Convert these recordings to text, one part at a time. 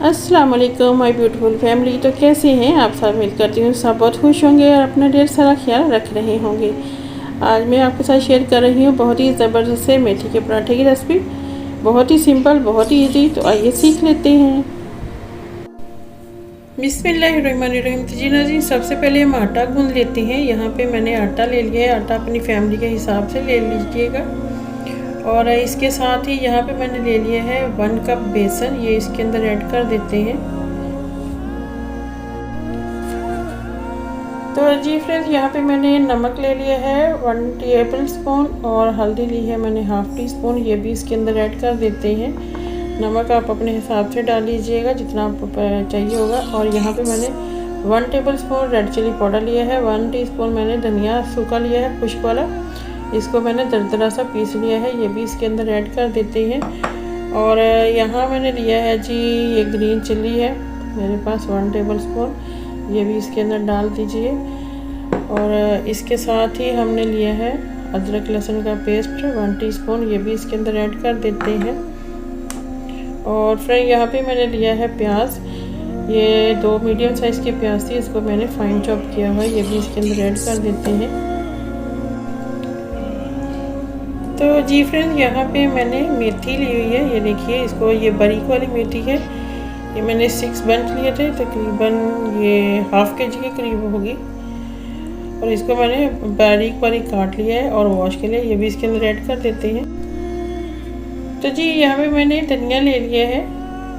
अस्सलाम वालेकुम my beautiful family. तो कैसे हैं आप सब? उम्मीद करती हूँ सब बहुत खुश होंगे और अपना ढेर सारा ख्याल रख रहे होंगे। आज मैं आपके साथ शेयर कर रही हूँ बहुत ही ज़बरदस्त से मेथी के पराठे की रेसिपी। बहुत ही सिंपल, बहुत ही इजी। तो आइए सीख लेते हैं। बिस्मिल्लाहिर्रहमानिर्रहीम। तो जी सबसे पहले हम आटा गूंद लेते हैं। यहाँ पे मैंने आटा ले लिया है। आटा अपनी फैमिली के हिसाब से ले लीजिएगा। और इसके साथ ही यहाँ पे मैंने ले लिया है 1 कप बेसन। ये इसके अंदर ऐड कर देते हैं। तो जी फ्रेंड्स, यहाँ पे मैंने नमक ले लिया है 1 टेबल स्पून और हल्दी ली है मैंने 1/2 टी स्पून। ये भी इसके अंदर ऐड कर देते हैं। नमक आप अपने हिसाब से डाल लीजिएगा जितना आपको चाहिए होगा। और यहाँ पे मैंने 1 tablespoon red chilli powder लिया है। 1 टीस्पून मैंने धनिया सूखा लिया है, खुश्क वाला। इसको मैंने दरदरा सा पीस लिया है। ये भी इसके अंदर ऐड कर देते हैं। और यहाँ मैंने लिया है जी ये ग्रीन चिल्ली है मेरे पास 1 टेबल स्पून। ये भी इसके अंदर डाल दीजिए। और इसके साथ ही हमने लिया है अदरक लहसुन का पेस्ट 1 टीस्पून। ये भी इसके अंदर ऐड कर देते हैं। और फ्रेंड यहाँ पे मैंने लिया है प्याज। ये 2 मीडियम साइज़ की प्याज थी, इसको मैंने फाइन चॉप किया हुआ है। ये भी इसके अंदर ऐड कर देते हैं। तो जी फ्रेंड, यहाँ पे मैंने मेथी ली हुई है। ये देखिए, इसको ये बारीक वाली मेथी है। ये मैंने 6 बंच लिए थे, तकरीबन ये ½ kg के करीब होगी। और इसको मैंने बारीक बारीक काट लिया है और वॉश के लिए ये भी इसके अंदर ऐड कर देते हैं। तो जी यहाँ पे मैंने धनिया ले लिया है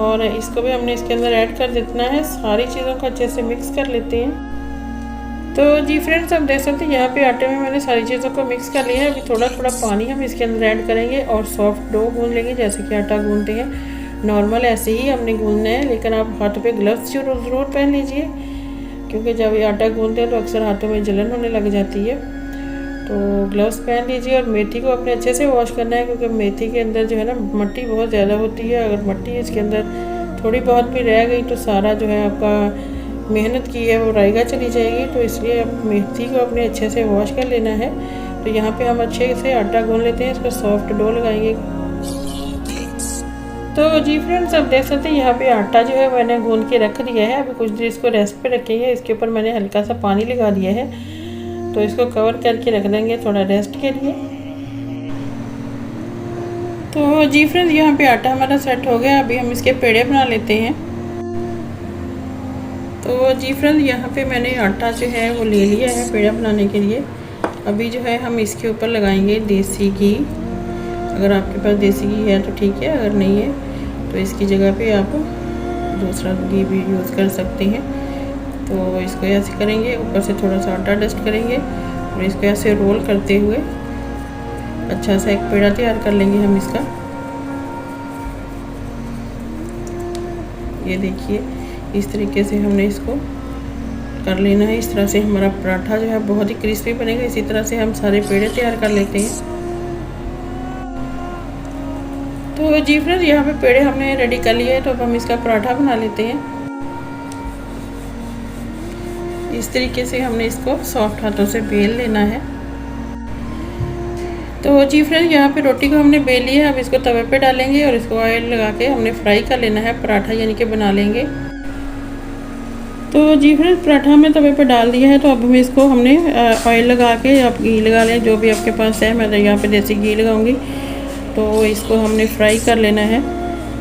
और इसको भी हमने इसके अंदर ऐड कर देना है। सारी चीज़ों को अच्छे से मिक्स कर लेते हैं। तो जी फ्रेंड्स, आप देख सकते हैं यहाँ पे आटे में मैंने सारी चीज़ों को मिक्स कर लिया है। अभी थोड़ा थोड़ा पानी हम इसके अंदर ऐड करेंगे और सॉफ्ट डो गूंद लेंगे जैसे कि आटा गूंदते हैं। नॉर्मल ऐसे ही हमने गूंदना है, लेकिन आप हाथों पे ग्लव्स ज़रूर पहन लीजिए, क्योंकि जब ये आटा गूंदते हैं तो अक्सर हाथों में जलन होने लग जाती है। तो ग्लव्स पहन लीजिए। और मेथी को अपने अच्छे से वॉश करना है, क्योंकि मेथी के अंदर जो है ना मिट्टी बहुत ज़्यादा होती है। अगर मिट्टी इसके अंदर थोड़ी बहुत भी रह गई तो सारा जो है आपका मेहनत की है वो रायगा चली जाएगी। तो इसलिए आप मेथी को अपने अच्छे से वॉश कर लेना है। तो यहाँ पे हम अच्छे से आटा गूंद लेते हैं, इसको सॉफ्ट डो लगाएंगे। तो जी फ्रेंड्स, आप देख सकते हैं यहाँ पे आटा जो है मैंने गूंद के रख दिया है। अभी कुछ देर इसको रेस्ट पे रखेंगे। इसके ऊपर मैंने हल्का सा पानी लगा दिया है, तो इसको कवर करके रख देंगे थोड़ा रेस्ट के लिए। तो जी फ्रेंड्स, यहाँ पे आटा हमारा सेट हो गया। अभी हम इसके पेड़े बना लेते हैं। तो जी फ्रेंड, यहाँ पे मैंने आटा जो है वो ले लिया है पेड़ा बनाने के लिए। अभी जो है हम इसके ऊपर लगाएंगे देसी घी। अगर आपके पास देसी घी है तो ठीक है, अगर नहीं है तो इसकी जगह पे आप दूसरा घी भी यूज़ कर सकते हैं। तो इसको ऐसे करेंगे, ऊपर से थोड़ा सा आटा डस्ट करेंगे और इसको ऐसे रोल करते हुए अच्छा सा एक पेड़ा तैयार कर लेंगे हम इसका। ये देखिए, इस तरीके से हमने इसको कर लेना है। इस तरह से हमारा पराठा जो है बहुत ही क्रिस्पी बनेगा। इसी तरह से हम सारे पेड़े तैयार कर लेते हैं। तो जी फ्रेंड्स, यहाँ पे पेड़े हमने रेडी कर लिए हैं। तो अब हम इसका पराठा बना लेते हैं। इस तरीके से हमने इसको सॉफ्ट हाथों से बेल लेना है। तो जी फ्रेंड्स, यहाँ पे रोटी को हमने बेल लिया है। अब इसको तवे पे डालेंगे और इसको ऑयल लगा के हमने फ्राई कर लेना है पराठा, यानी कि बना लेंगे। तो जी फ्रेंड्स, पराठा हमने तवे पे डाल दिया है। तो अब हमें इसको हमने ऑयल लगा के, आप घी लगा लें जो भी आपके पास है। मैं तो यहाँ पे देसी घी लगाऊंगी। तो इसको हमने फ्राई कर लेना है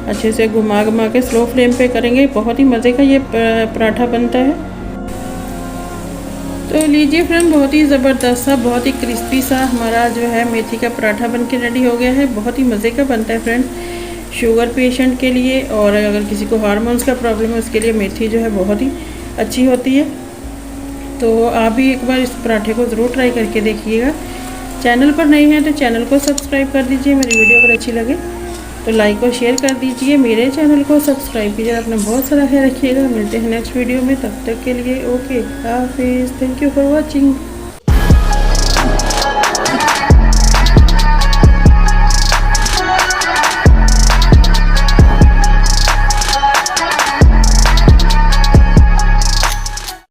अच्छे से, घुमा घुमा के स्लो फ्लेम पे करेंगे। बहुत ही मज़े का ये पराठा बनता है। तो लीजिए फ्रेंड, बहुत ही ज़बरदस्त सा, बहुत ही क्रिस्पी सा हमारा जो है मेथी का पराठा बन के रेडी हो गया है। बहुत ही मज़े का बनता है फ्रेंड, शुगर पेशेंट के लिए। और अगर किसी को हार्मोन्स का प्रॉब्लम है उसके लिए मेथी जो है बहुत ही अच्छी होती है। तो आप भी एक बार इस पराठे को ज़रूर ट्राई करके देखिएगा। चैनल पर नए हैं तो चैनल को सब्सक्राइब कर दीजिए। मेरी वीडियो अगर अच्छी लगे तो लाइक और शेयर कर दीजिए। मेरे चैनल को सब्सक्राइब कीजिए। अपना बहुत सारा ख्याल रखिएगा। मिलते हैं नेक्स्ट वीडियो में, तब तक के लिए ओके हाफिज़। Thank you for watching.